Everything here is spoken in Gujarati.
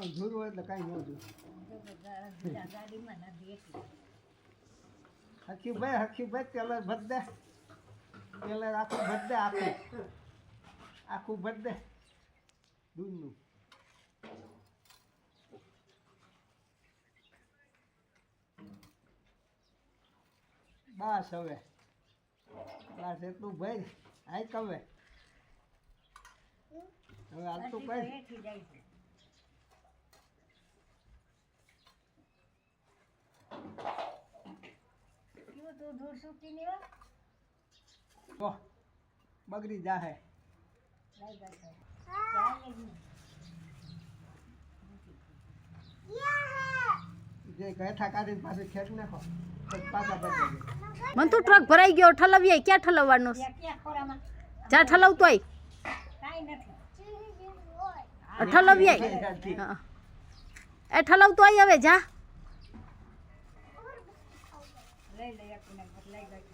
જરૂર હોય એટલે કાંઈ ન જોયું હકીભાઈ તેલર ભર દે તેલર આખું ભર દે આખું ભર દે દૂધનું બસ હવે બસ એટલું ભાઈ આય કવે હવે હાલતું કઈ બગડી જાહે જે ગઠા કાઢીને પાછું ખેંચ નાખો પાછા બદલાઈ મન તો ટ્રક ભરાઈ ગયો ઠલવીએ ક્યાં ઠલવવાનો જા ઠલવતો આય ઠલવીએ એ ઠલવતો આય હવે જા લઈ